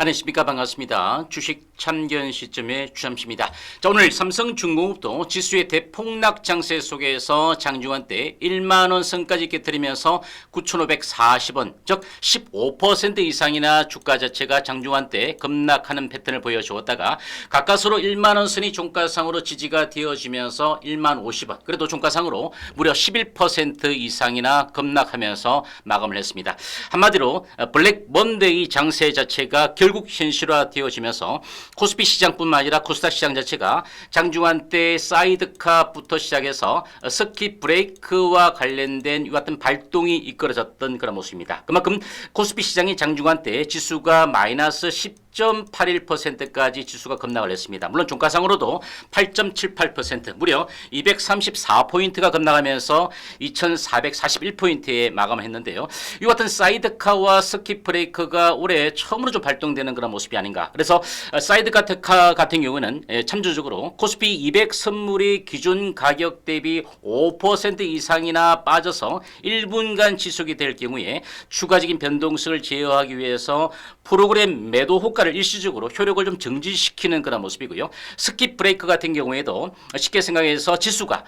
안녕하십니까. 반갑습니다. 주식 참견 시점의 주잠시입니다. 자, 오늘 삼성중공업도 지수의 대폭락 장세 속에서 장중한때 1만원 선까지 깨뜨리면서 9,540원, 즉 15% 이상이나 주가 자체가 장중한때 급락하는 패턴을 보여주었다가 가까스로 1만원 선이 종가상으로 지지가 되어지면서 1만 50원, 그래도 종가상으로 무려 11% 이상이나 급락하면서 마감을 했습니다. 한마디로 블랙 먼데이 장세 자체가 결국 현실화되어지면서 코스피 시장뿐만 아니라 코스닥 시장 자체가 장중한 때 사이드카부터 시작해서 서킷 브레이크와 관련된 이와 같은 발동이 이끌어졌던 그런 모습입니다. 그만큼 코스피 시장이 장중한 때 지수가 마이너스 10.81%까지 지수가 급락을 했습니다. 물론 종가상으로도 8.78% 무려 234포인트가 급락하면서 2441포인트에 마감을 했는데요. 이와 같은 사이드카와 서킷 브레이크가 올해 처음으로 좀 발동되는 그런 모습이 아닌가. 그래서 사이드카 특화 같은 경우는 참조적으로 코스피 200 선물이 기준 가격 대비 5% 이상이나 빠져서 1분간 지속이 될 경우에 추가적인 변동성을 제어하기 위해서 프로그램 매도 효과를 일시적으로 효력을 좀 정지시키는 그런 모습이고요. 스킵 브레이크 같은 경우에도 쉽게 생각해서 지수가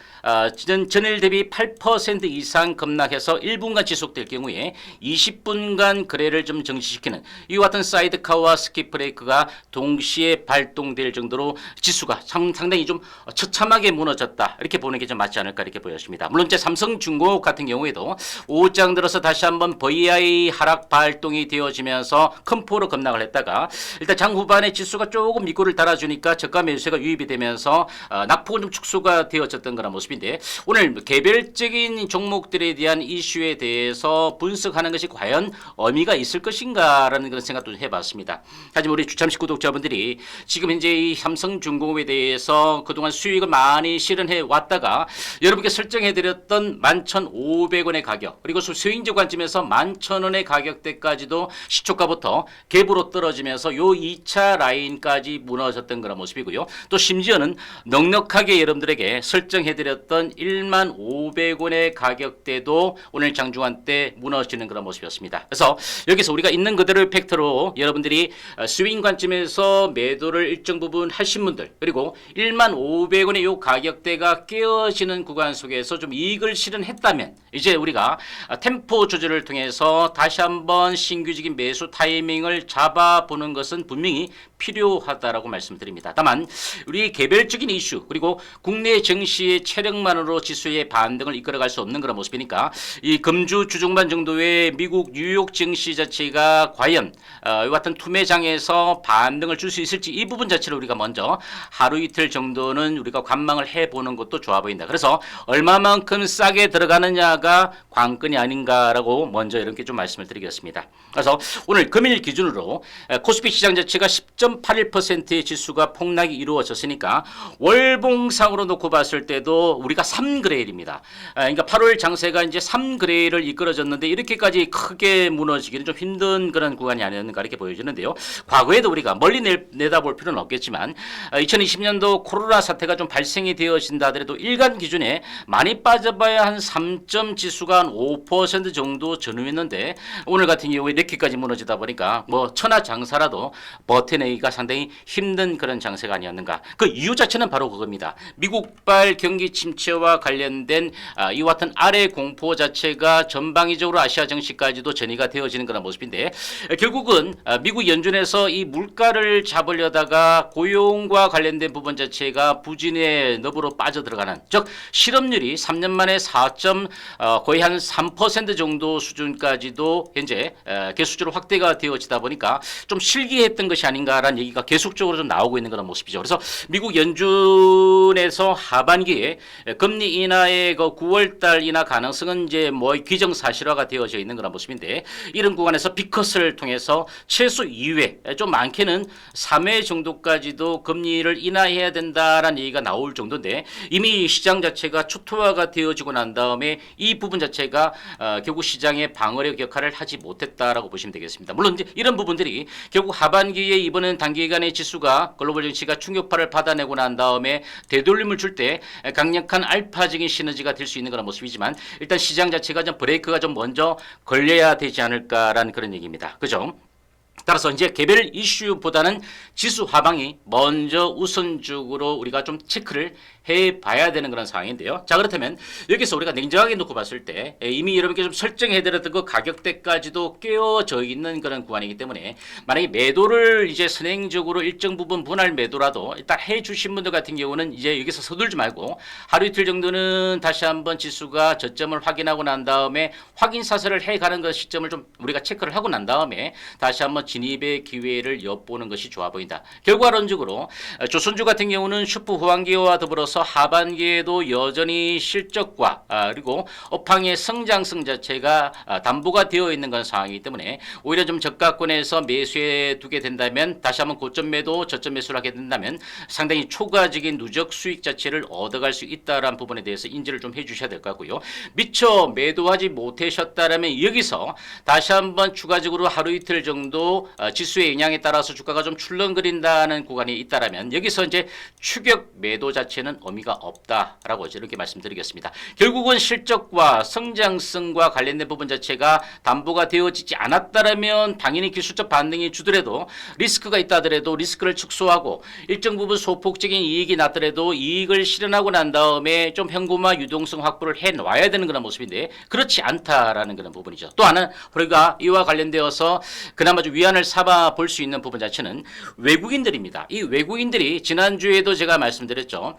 전일 대비 8% 이상 급락해서 1분간 지속될 경우에 20분간 거래를 좀 정지시키는 이와 같은 사이드카와 스킵 브레이크가 동시에 발동될 정도로 지수가 상당히 좀 처참하게 무너졌다, 이렇게 보는 게 좀 맞지 않을까 이렇게 보였습니다. 물론 이제 삼성중공업 같은 경우에도 오후장 들어서 다시 한번 VI 하락 발동이 되어지면서 큰 폭으로 급락을 했다가 일단 장 후반에 지수가 조금 밑골을 달아주니까 저가 매수세가 유입이 되면서 낙폭은 좀 축소가 되어졌던 그런 모습인데, 오늘 개별적인 종목들에 대한 이슈에 대해서 분석하는 것이 과연 의미가 있을 것인가라는 그런 생각도 해봤습니다. 하지만 우리 주참식 구독자분들이 지금 현재 이 삼성중공업에 대해서 그동안 수익을 많이 실현해 왔다가 여러분께 설정해드렸던 11,500원의 가격, 그리고 수익적 관점에서 11,000원의 가격대까지도 시초가부터 갭으로 떨어지면서 요 2차 라인까지 무너졌던 그런 모습이고요. 또 심지어는 넉넉하게 여러분들에게 설정해드렸던 15,500원의 가격대도 오늘 장중한 때 무너지는 그런 모습이었습니다. 그래서 여기서 우리가 있는 그대로의 팩트로 여러분들이 스윙 관점에서 매도를 일정 부분 하신 분들, 그리고 15,500원의 요 가격대가 깨어지는 구간 속에서 좀 이익을 실현했다면 이제 우리가 템포 조절을 통해서 다시 한번 신규적인 매수 타이밍을 잡아보는 것은 분명히 필요하다라고 말씀드립니다. 다만 우리 개별적인 이슈 그리고 국내 증시의 체력만으로 지수의 반등을 이끌어갈 수 없는 그런 모습이니까 이 금주 주중반 정도의 미국 뉴욕 증시 자체가 과연 이와 같은 투매장에서 반등을 줄 수 있을지, 이 부분 자체를 우리가 먼저 하루 이틀 정도는 우리가 관망을 해보는 것도 좋아 보인다. 그래서 얼마만큼 싸게 들어가느냐가 관건이 아닌가라고 먼저 이렇게 좀 말씀을 드리겠습니다. 그래서 오늘 금일 기준으로 코스피 시장 자체가 10.81%의 지수가 폭락이 이루어졌으니까 월봉상으로 놓고 봤을 때도 우리가 3그레일입니다. 그러니까 8월 장세가 이제 3그레일을 이끌어졌는데 이렇게까지 크게 무너지기는 좀 힘든 그런 구간이 아니었는가 이렇게 보여지는데요. 과거에도 우리가 멀리 내다볼 필요는 없겠지만 2020년도 코로나 사태가 좀 발생이 되어진다 하더라도 일간 기준에 많이 빠져봐야 한 3점 지수가 한 5% 정도 전후했는데 오늘 같은 경우에 이렇게까지 무너지다 보니까 뭐 천하장사라도 버텨내기가 상당히 힘든 그런 장세가 아니었는가. 그 이유 자체는 바로 그겁니다. 미국발 경기 침체와 관련된 이와 같은 아래 공포 자체가 전방위적으로 아시아 증시까지도 전이가 되어지는 그런 모습인데, 결국은 미국 연준에서 이 물가를 잡으려다가 고용과 관련된 부분 자체가 부진의 너브로 빠져들어가는, 즉 실업률이 3년 만에 거의 한 3% 정도 수준까지도 현재 개수적으로 확대가 되어지다 보니까 좀 실기했던 것이 아닌가라는 얘기가 계속적으로 좀 나오고 있는 그런 모습이죠. 그래서 미국 연준에서 하반기에 금리 인하의 그 9월달 인하 가능성은 이제 뭐 기정사실화가 되어져 있는 그런 모습인데, 이런 구간에서 비컷을 통해서 최소 2회, 좀 많게는 3회 정도까지도 금리를 인하해야 된다라는 얘기가 나올 정도인데, 이미 시장 자체가 초토화가 되어지고 난 다음에 이 부분 자체가 결국 시장의 방어력 역할을 하지 못했다라고 보시면 되겠습니다. 물론 이제 이런 부분들이 결국 하반기에 이번엔 단기간의 지수가 글로벌 증시가 충격파를 받아내고 난 다음에 되돌림을 줄 때 강력한 알파적인 시너지가 될 수 있는 그런 모습이지만, 일단 시장 자체가 좀 브레이크가 좀 먼저 걸려야 되지 않을까라는 그런 얘기입니다. 그죠? 따라서 이제 개별 이슈보다는 지수 하방이 먼저 우선적으로 우리가 좀 체크를 해봐야 되는 그런 상황인데요. 자, 그렇다면 여기서 우리가 냉정하게 놓고 봤을 때 이미 여러분께 좀 설정해드렸던 그 가격대까지도 깨어져 있는 그런 구간이기 때문에 만약에 매도를 이제 선행적으로 일정 부분 분할 매도라도 일단 해주신 분들 같은 경우는 이제 여기서 서둘지 말고 하루 이틀 정도는 다시 한번 지수가 저점을 확인하고 난 다음에 확인 사슬을 해가는 그 시점을 좀 우리가 체크를 하고 난 다음에 다시 한번 진입의 기회를 엿보는 것이 좋아 보인다. 결과론적으로 조선주 같은 경우는 슈퍼 후반기와 더불어서 하반기에도 여전히 실적과 그리고 업황의 성장성 자체가 담보가 되어 있는 그런 상황이기 때문에 오히려 좀 저가권에서 매수해 두게 된다면 다시 한번 고점 매도 저점 매수를 하게 된다면 상당히 초과적인 누적 수익 자체를 얻어갈 수 있다라는 부분에 대해서 인지를 좀 해주셔야 될 것 같고요. 미처 매도하지 못하셨다라면 여기서 다시 한번 추가적으로 하루 이틀 정도 지수의 영향에 따라서 주가가 좀 출렁거린다는 구간이 있다라면 여기서 이제 추격 매도 자체는 의미가 없다라고 이렇게 말씀드리겠습니다. 결국은 실적과 성장성과 관련된 부분 자체가 담보가 되어지지 않았다라면 당연히 기술적 반등이 주더라도 리스크가 있다 하더라도 리스크를 축소하고 일정 부분 소폭적인 이익이 났더라도 이익을 실현하고 난 다음에 좀 현금화 유동성 확보를 해놔야 되는 그런 모습인데 그렇지 않다라는 그런 부분이죠. 또 하나 우리가 이와 관련되어서 그나마 좀 위안을 삼아 볼 수 있는 부분 자체는 외국인들입니다. 이 외국인들이 지난주에도 제가 말씀드렸죠.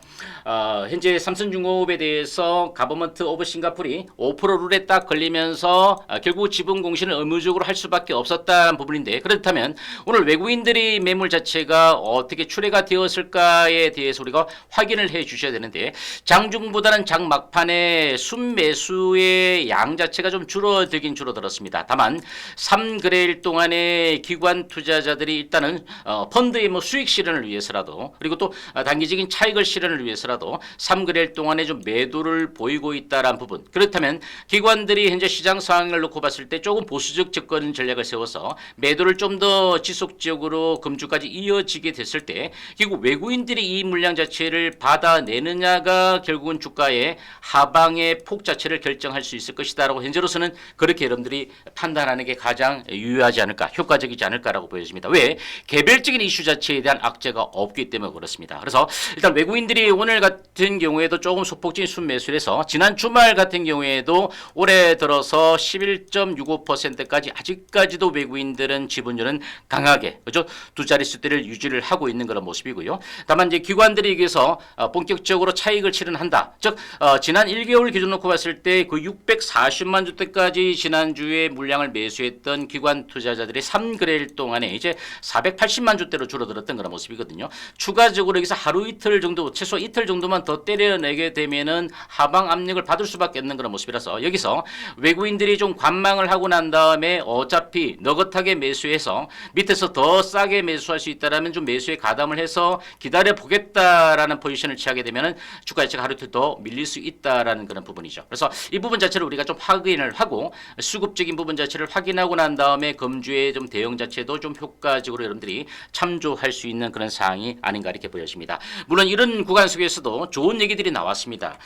현재 삼성중공업에 대해서 가버먼트 오브 싱가포르이 5% 룰에 딱 걸리면서 결국 지분 공시를 의무적으로 할 수밖에 없었다는 부분인데 그렇다면 오늘 외국인들이 매물 자체가 어떻게 출회가 되었을까에 대해서 우리가 확인을 해 주셔야 되는데 장중보다는 장 막판에 순매수의 양 자체가 좀 줄어들긴 줄어들었습니다. 다만 3거래일 동안에 기관 투자자들이 일단은 펀드의 뭐 수익 실현을 위해서라도 그리고 또 단기적인 차익을 실현을 위해서라도 3거래일 동안에 좀 매도를 보이고 있다라는 부분. 그렇다면 기관들이 현재 시장 상황을 놓고 봤을 때 조금 보수적 접근 전략을 세워서 매도를 좀 더 지속적으로 금주까지 이어지게 됐을 때 결국 외국인들이 이 물량 자체를 받아내느냐가 결국은 주가의 하방의 폭 자체를 결정할 수 있을 것이다라고 현재로서는 그렇게 여러분들이 판단하는 게 가장 유효하지 않을까 효과적이지 않을까라고 보여집니다. 왜? 개별적인 이슈 자체에 대한 악재가 없기 때문에 그렇습니다. 그래서 일단 외국인들이 오늘 같은 경우에도 조금 소폭적인 순매수를 해서 지난 주말 같은 경우에도 올해 들어서 11.65%까지 아직까지도 외국인들은 지분율은 강하게 그죠? 두 자릿수대를 유지를 하고 있는 그런 모습이고요. 다만 이제 기관들이 여기서 본격적으로 차익을 실현한다. 즉 지난 1개월 기준 놓고 봤을 때 그 640만 주대까지 지난주에 물량을 매수했던 기관 투자자들이 3거래일 동안에 이제 480만 주대로 줄어들었던 그런 모습이거든요. 추가적으로 여기서 하루 이틀 정도 최소 이틀 정도만 더 때려내게 되면은 하방 압력을 받을 수밖에 없는 그런 모습이라서 여기서 외국인들이 좀 관망을 하고 난 다음에 어차피 너긋하게 매수해서 밑에서 더 싸게 매수할 수 있다라면 좀 매수에 가담을 해서 기다려 보겠다라는 포지션을 취하게 되면은 주가 자체가 하루 이틀 더 밀릴 수 있다라는 그런 부분이죠. 그래서 이 부분 자체를 우리가 좀 확인을 하고 수급적인 부분 자체를 확인하고 난 다음에 금주의 좀 대응 자체도 좀 효과적으로 여러분들이 참조할 수 있는 그런 사항이 아닌가 이렇게 보여집니다. 물론 이런 구간 속에서도 좋은 얘기들이 나왔습니다.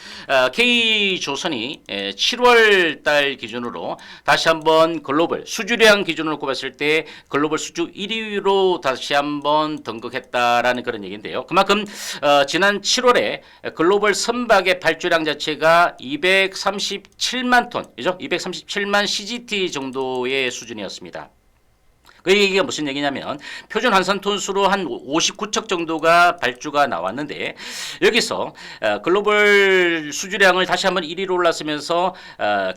K조선이 7월 달 기준으로 다시 한번 글로벌 수주량 기준으로 꼽았을 때 글로벌 수주 1위로 다시 한번 등극했다라는 그런 얘기인데요. 그만큼 지난 7월에 글로벌 선박의 발주량 자체가 237만 톤, 그죠? 237만 CGT 정도의 수준이었습니다. 그 얘기가 무슨 얘기냐면 표준 환산 톤수로 한 59척 정도가 발주가 나왔는데 여기서 글로벌 수주량을 다시 한번 1위로 올랐으면서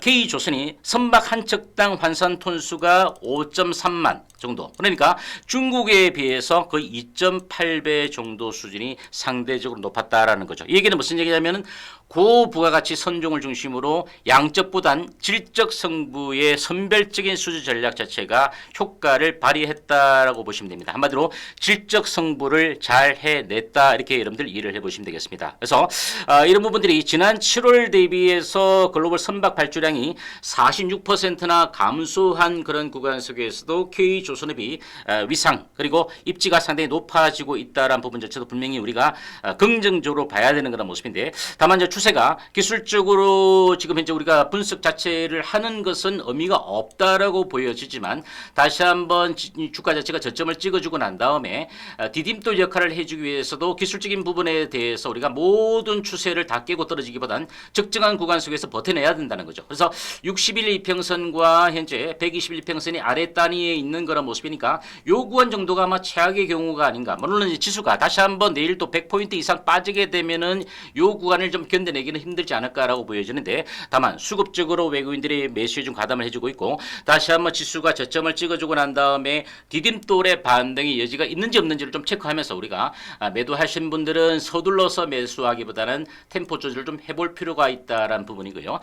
K조선이 선박 한 척당 환산 톤수가 5.3만 정도. 그러니까 중국에 비해서 거의 2.8배 정도 수준이 상대적으로 높았다라는 거죠. 이 얘기는 무슨 얘기냐면은 고부가가치 선종을 중심으로 양적보단 질적 성부의 선별적인 수주 전략 자체가 효과를 발휘했다라고 보시면 됩니다. 한마디로 질적 성부를 잘 해냈다 이렇게 여러분들 이해를 해보시면 되겠습니다. 그래서 이런 부분들이 지난 7월 대비해서 글로벌 선박 발주량이 46%나 감소한 그런 구간 속에서도 K조선업이 위상 그리고 입지가 상당히 높아지고 있다라는 부분 자체도 분명히 우리가 긍정적으로 봐야 되는 그런 모습인데 다만 이제 추세가 기술적으로 지금 현재 우리가 분석 자체를 하는 것은 의미가 없다라고 보여지지만 다시 한번 한번 주가 자체가 저점을 찍어주고 난 다음에 디딤돌 역할을 해주기 위해서도 기술적인 부분에 대해서 우리가 모든 추세를 다 깨고 떨어지기보단 적정한 구간 속에서 버텨내야 된다는 거죠. 그래서 60일 이평선과 현재 121 평선이 아래 단위에 있는 그런 모습이니까 요 구간 정도가 아마 최악의 경우가 아닌가. 물론 이제 지수가 다시 한번 내일 또 100포인트 이상 빠지게 되면은 요 구간을 좀 견뎌내기는 힘들지 않을까라고 보여지는데, 다만 수급적으로 외국인들이 매수에 좀 가담을 해주고 있고, 다시 한번 지수가 저점을 찍어주고 난 다음에 디딤돌의 반등의 여지가 있는지 없는지를 좀 체크하면서 우리가 매도하신 분들은 서둘러서 매수하기보다는 템포 조절을 좀 해볼 필요가 있다라는 부분이고요.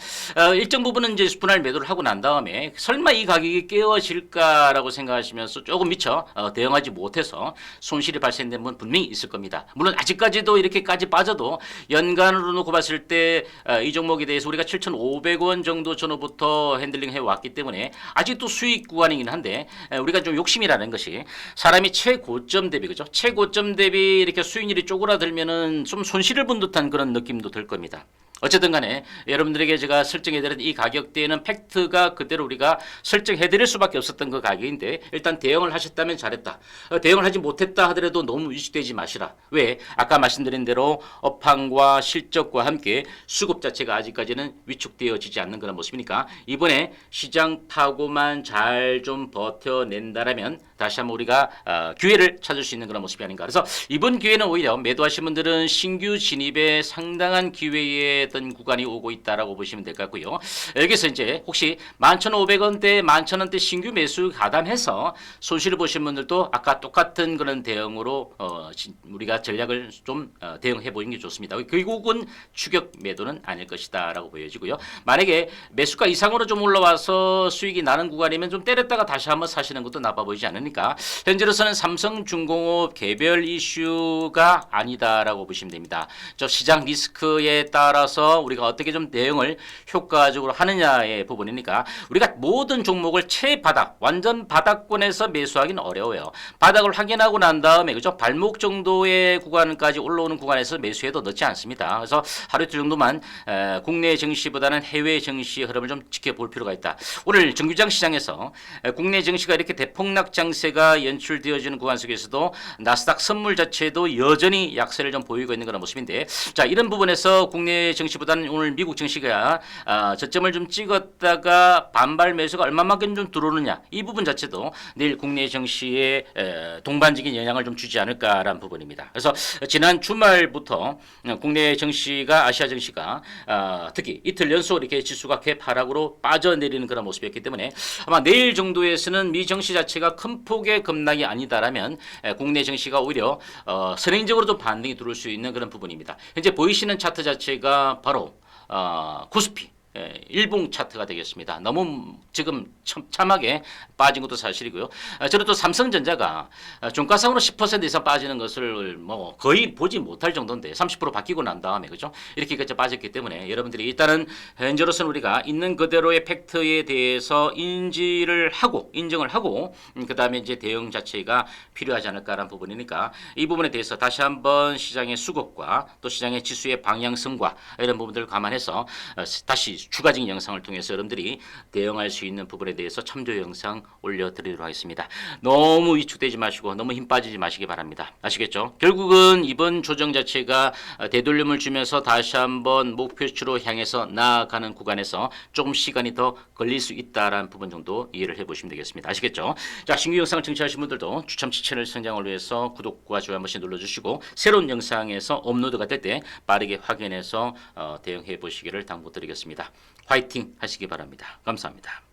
일정 부분은 이제 분할 매도를 하고 난 다음에 설마 이 가격이 깨어질까라고 생각하시면서 조금 미처 대응하지 못해서 손실이 발생된 분 분명히 있을 겁니다. 물론 아직까지도 이렇게까지 빠져도 연간으로 놓고 봤을 때 이 종목에 대해서 우리가 7,500원 정도 전후부터 핸들링 해왔기 때문에 아직도 수익 구간이긴 한데, 우리가 좀 욕심이라는 것이 사람이 최고점 대비, 그죠? 최고점 대비 이렇게 수익률이 쪼그라들면은 좀 손실을 본 듯한 그런 느낌도 들 겁니다. 어쨌든 간에 여러분들에게 제가 설정해드린 이 가격대에는 팩트가 그대로 우리가 설정해드릴 수밖에 없었던 그 가격인데, 일단 대응을 하셨다면 잘했다. 대응을 하지 못했다 하더라도 너무 위축되지 마시라. 왜? 아까 말씀드린 대로 업황과 실적과 함께 수급 자체가 아직까지는 위축되어지지 않는 그런 모습이니까 이번에 시장 타고만 잘 좀 버텨낸다라면 다시 한번 우리가 기회를 찾을 수 있는 그런 모습이 아닌가. 그래서 이번 기회는 오히려 매도하신 분들은 신규 진입에 상당한 기회에 어떤 구간이 오고 있다라고 보시면 될 것 같고요. 여기서 이제 혹시 11,500원대, 11,000원대 신규 매수 가담해서 손실을 보신 분들도 아까 똑같은 그런 대응으로 우리가 전략을 좀 대응해 보이는 게 좋습니다. 결국은 추격 매도는 아닐 것이다라고 보여지고요. 만약에 매수가 이상으로 좀 올라와서 수익이 나는 구간이면 좀 때렸다가 다시 한번 사시는 것도 나빠 보이지 않으니까 현재로서는 삼성중공업 개별 이슈가 아니다라고 보시면 됩니다. 저 시장 리스크에 따라서 우리가 어떻게 좀 대응을 효과적으로 하느냐의 부분이니까 우리가 모든 종목을 최바닥, 완전 바닥권에서 매수하기는 어려워요. 바닥을 확인하고 난 다음에, 그죠? 발목 정도의 구간까지 올라오는 구간에서 매수해도 넣지 않습니다. 그래서 하루 이틀 정도만 국내 증시보다는 해외 증시 흐름을 좀 지켜볼 필요가 있다. 오늘 정규장 시장에서 국내 증시가 이렇게 대폭락 장세가 연출되어지는 구간 속에서도 나스닥 선물 자체도 여전히 약세를 좀 보이고 있는 그런 모습인데, 자, 이런 부분에서 국내 증시보다는 오늘 미국 증시가 저점을 좀 찍었다가 반발 매수가 얼마만큼 좀 들어오느냐, 이 부분 자체도 내일 국내 증시에 동반적인 영향을 좀 주지 않을까라는 부분입니다. 그래서 지난 주말부터 국내 증시가, 아시아 증시가 특히 이틀 연속 이렇게 지수가 갭 하락으로 빠져내리는 그런 모습이었기 때문에 아마 내일 정도에서는 미 증시 자체가 큰 폭의 급락이 아니다라면 국내 증시가 오히려 선행적으로 좀 반등이 들어올 수 있는 그런 부분입니다. 현재 보이시는 차트 자체가 바로 코스피 일봉 차트가 되겠습니다. 너무 지금 참하게 빠진 것도 사실이고요. 저는 또 삼성전자가 종가상으로 10% 이상 빠지는 것을 뭐 거의 보지 못할 정도인데 30% 바뀌고 난 다음에, 그죠? 이렇게까지 빠졌기 때문에 여러분들이 일단은 현재로서는 우리가 있는 그대로의 팩트에 대해서 인지를 하고 인정을 하고 그 다음에 이제 대응 자체가 필요하지 않을까라는 부분이니까 이 부분에 대해서 다시 한번 시장의 수급과 또 시장의 지수의 방향성과 이런 부분들을 감안해서 다시 추가적인 영상을 통해서 여러분들이 대응할 수 있는 부분에 대해서 참조 영상 올려드리도록 하겠습니다. 너무 위축되지 마시고 너무 힘 빠지지 마시기 바랍니다. 아시겠죠? 결국은 이번 조정 자체가 되돌림을 주면서 다시 한번 목표치로 향해서 나아가는 구간에서 조금 시간이 더 걸릴 수 있다라는 부분 정도 이해를 해보시면 되겠습니다. 아시겠죠? 자, 신규 영상을 청취하신 분들도 추첨치 채널 성장을 위해서 구독과 좋아요 한 번씩 눌러주시고 새로운 영상에서 업로드가 될 때 빠르게 확인해서 대응해 보시기를 당부드리겠습니다. 화이팅 하시기 바랍니다. 감사합니다.